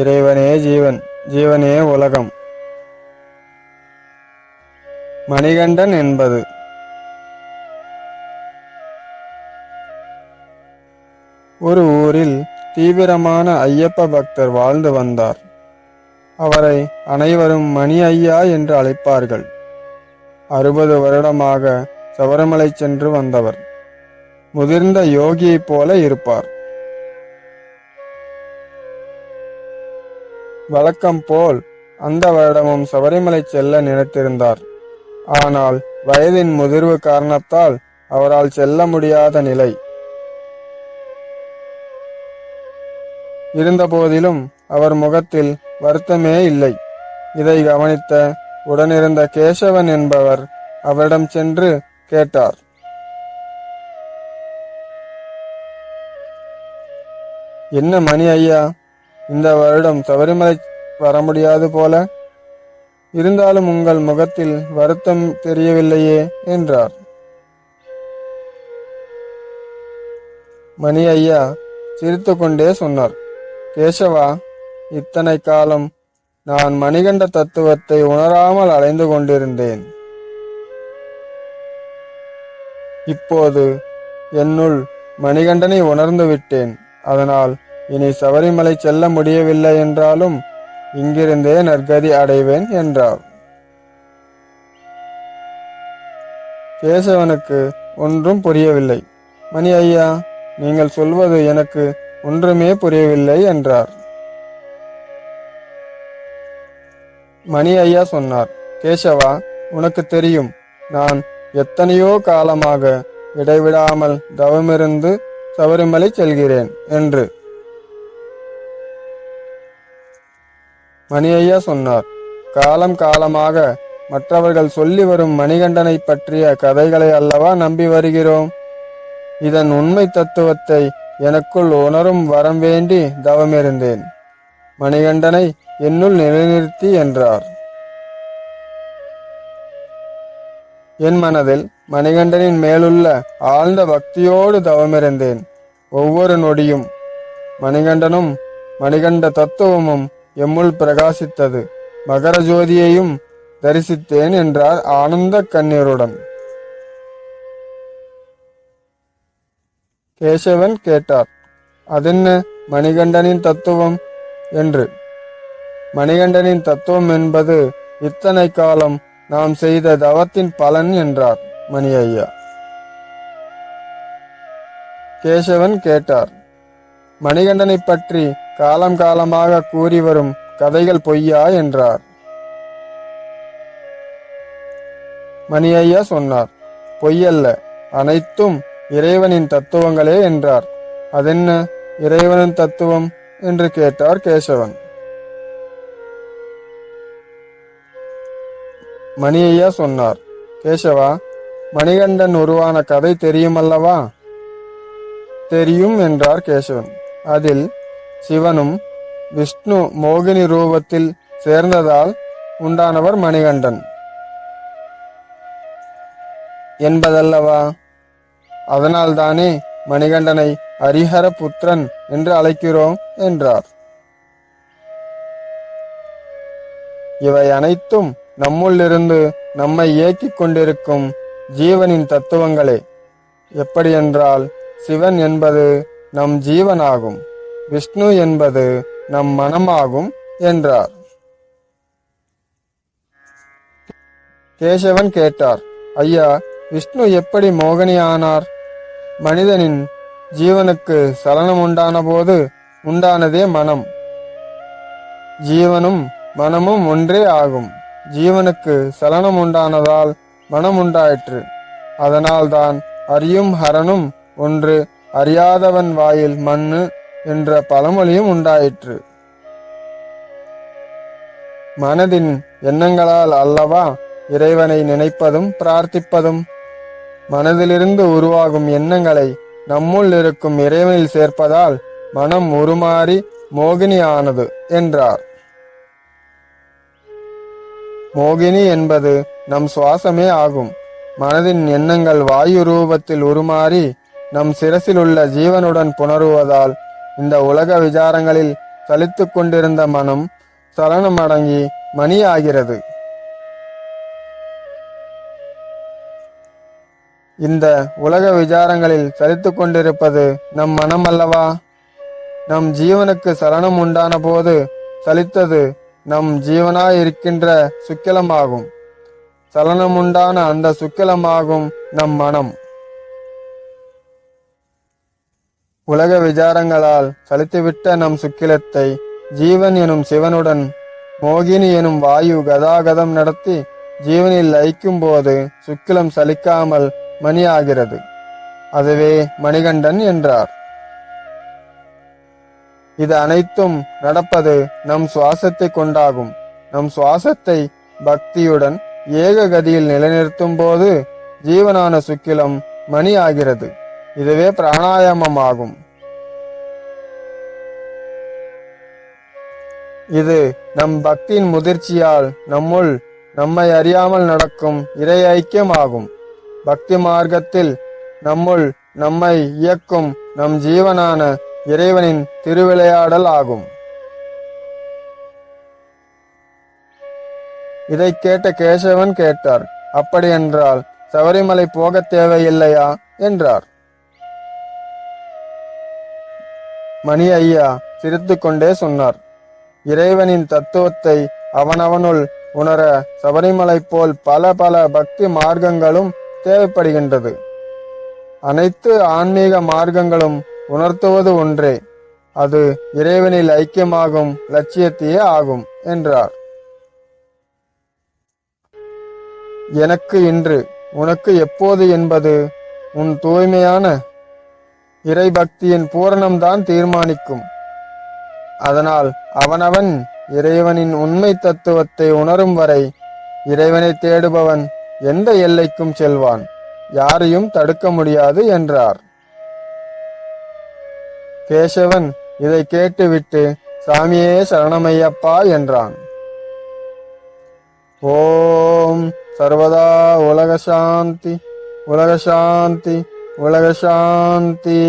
இறைவனே ஜீவன், ஜீவனே உலகம். மணிகண்டன் என்பது ஒரு ஊரில் தீவிரமான ஐயப்ப பக்தர் வாழ்ந்து வந்தார். அவரை அனைவரும் மணி ஐயா என்று அழைப்பார்கள். 60 வருடமாக சபரிமலை சென்று வந்தவர். முதிர்ந்த யோகியைப் போல இருப்பார். வழக்கம் போல் அந்த வருடமும் சபரிமலை செல்ல நினைத்திருந்தார். ஆனால் வயதின் முதிர்வு காரணத்தால் அவரால் செல்ல முடியாத நிலை. இருந்தபோதிலும் அவர் முகத்தில் வருத்தமே இல்லை. இதை கவனித்த உடனிருந்த கேசவன் என்பவர் அவரிடம் சென்று கேட்டார், என்ன மணி ஐயா, இந்த வருடம் சபரிமலை வர முடியாது போல, இருந்தாலும் உங்கள் முகத்தில் வருத்தம் தெரியவில்லையே என்றார். மணி ஐயா சிரித்து கொண்டே சொன்னார், கேசவா, இத்தனை காலம் நான் மணிகண்ட தத்துவத்தை உணராமல் அலைந்து கொண்டிருந்தேன். இப்போது என்னுள் மணிகண்டனை உணர்ந்து விட்டேன். அதனால் இனி சபரிமலை செல்ல முடியவில்லை என்றாலும் இங்கிருந்தே நற்கதி அடைவேன் என்றார். கேசவனுக்கு ஒன்றும் புரியவில்லை. மணி ஐயா, நீங்கள் சொல்வது எனக்கு ஒன்றுமே புரியவில்லை என்றார். மணி ஐயா சொன்னார், கேசவா, உனக்கு தெரியும், நான் எத்தனையோ காலமாக இடைவிடாமல் தவமிருந்து சபரிமலை செல்கிறேன் என்று. மணி ஐயா சொன்னார், காலம் காலமாக மற்றவர்கள் சொல்லி வரும் மணிகண்டனை பற்றிய கதைகளை அல்லவா நம்பி வருகிறோம். இதன் உண்மை தத்துவத்தை எனக்குள் உணரும் வரம் வேண்டி தவமிருந்தேன். மணிகண்டனை என்னுள் நிலைநிறுத்தி என்றார். என் மனதில் மணிகண்டனின் மேலுள்ள ஆழ்ந்த பக்தியோடு தவமிருந்தேன். ஒவ்வொரு நொடியும் மணிகண்டனும் மணிகண்ட தத்துவமும் எம்முள் பிரகாசித்தது. மகர ஜோதியையும் தரிசித்தேன் என்றார் ஆனந்த கண்ணீருடன். கேசவன் கேட்டார், அதென்ன மணிகண்டனின் தத்துவம் என்று. மணிகண்டனின் தத்துவம் என்பது இத்தனை காலம் நாம் செய்த தவத்தின் பலன் என்றார் மணி ஐயா. கேசவன் கேட்டார், மணிகண்டனை பற்றி காலம் காலமாக கூறி வரும் கதைகள் பொய்யா என்றார். மணி ஐயா சொன்னார், பொய்யல்ல, அனைத்தும் இறைவனின் தத்துவங்களே என்றார். அதென்ன இறைவனின் தத்துவம் என்று கேட்டார் கேசவன். மணி ஐயா சொன்னார், கேசவா, மணிகண்டன் உருவான கதை தெரியுமல்லவா? தெரியும் என்றார் கேசவன். அதில் சிவனும் விஷ்ணு மோகினி ரூபத்தில் சேர்ந்ததால் உண்டானவர் மணிகண்டன் என்பதல்லவா? அதனால்தானே மணிகண்டனை ஹரிஹர புத்திரன் என்று அழைக்கிறோம் என்றார். இவை அனைத்தும் நம்முள்ளிருந்து நம்மை இயக்கிக் கொண்டிருக்கும் ஜீவனின் தத்துவங்களே. எப்படியென்றால், சிவன் என்பது நம் ஜீவனாகும், விஷ்ணு என்பது நம் மனமாகும் என்றார். கேசவன் கேட்டார், ஐயா, விஷ்ணு எப்படி மோகினி ஆனார்? மனிதனின் ஜீவனுக்கு சலனம் உண்டான போது உண்டானதே மனம். ஜீவனும் மனமும் ஒன்றே ஆகும். ஜீவனுக்கு சலனம் உண்டானதால் மனம் உண்டாயிற்று. அதனால்தான் அறியும் ஹரனும் ஒன்று, அறியாதவன் வாயில் மண்ணு என்ற பழமொழியும் உண்டாயிற்று. மனதின் எண்ணங்களால் அல்லவா இறைவனை நினைப்பதும் பிரார்த்திப்பதும். மனதிலிருந்து உருவாகும் எண்ணங்களை நம்முள் இருக்கும் இறைவனில் சேர்ப்பதால் மனம் உருமாறி மோகினி ஆனது என்றார். மோகினி என்பது நம் சுவாசமே ஆகும். மனதின் எண்ணங்கள் வாயு ரூபத்தில் உருமாறி நம் சிரசில் உள்ள ஜீவனுடன் புணருவதால் இந்த உலக விசாரங்களில் சலித்து கொண்டிருந்த மனம் சலனமடங்கி மணியாகிறது. இந்த உலக விசாரங்களில் சலித்து கொண்டிருப்பது நம் மனம் அல்லவா? நம் ஜீவனுக்கு சலனம் உண்டான போது சலித்தது நம் ஜீவனாயிருக்கின்ற சுக்கிலமாகும். சலனமுண்டான அந்த சுக்கிலமாகும் நம் மனம். உலக விசாரங்களால் சலித்துவிட்ட நம் சுக்கிலத்தை ஜீவன் எனும் சிவனுடன் மோகினி எனும் வாயு கதாகதம் நடத்தி ஜீவனில் லயிக்கும் போது சுக்கிலம் சலிக்காமல் மணியாகிறது. அதுவே மணிகண்டன் என்றார். இது அனைத்தும் நடப்பது நம் சுவாசத்தை கொண்டாகும். நம் சுவாசத்தை பக்தியுடன் ஏக கதியில் நிலைநிறுத்தும் போது ஜீவனான சுக்கிலம் மணி ஆகிறது. இதுவே பிராணாயாமமாகும். இது நம் பக்தியின் முதிர்ச்சியால் நம்முள் நம்மை அறியாமல் நடக்கும் இறை ஐக்கியமாகும். பக்தி மார்க்கத்தில் நம்முள் நம்மை இயக்கும் நம் ஜீவனான இறைவனின் திருவிளையாடல் ஆகும். இதை கேட்ட கேசவன் கேட்டார், அப்படியென்றால் சபரிமலை போக தேவையில்லையா என்றார். மணி ஐயா சிரித்து கொண்டே சொன்னார், இறைவனின் தத்துவத்தை அவனவனுள் உணர சபரிமலை போல் பல பல பக்தி மார்க்கங்களும் தேவைப்படுகின்றது. அனைத்து ஆன்மீக மார்க்கங்களும் உணர்த்துவது ஒன்றே, அது இறைவனில் ஐக்கியமாகும் லட்சியத்தையே ஆகும் என்றார். எனக்கு இன்று, உனக்கு எப்போது என்பது உன் தூய்மையான இறைபக்தியின் பூரணம்தான் தீர்மானிக்கும். அதனால் அவனவன் இறைவனின் உண்மை தத்துவத்தை உணரும் வரை இறைவனை தேடுபவன் எந்த எல்லைக்கும் செல்வான், யாரையும் தடுக்க முடியாது என்றார். கேசவன் இதை கேட்டுவிட்டு சாமியே சரணமையப்பா என்றான். ஓம் சர்வதா உலக சாந்தி, உலக சாந்தி, உலக சாந்தி.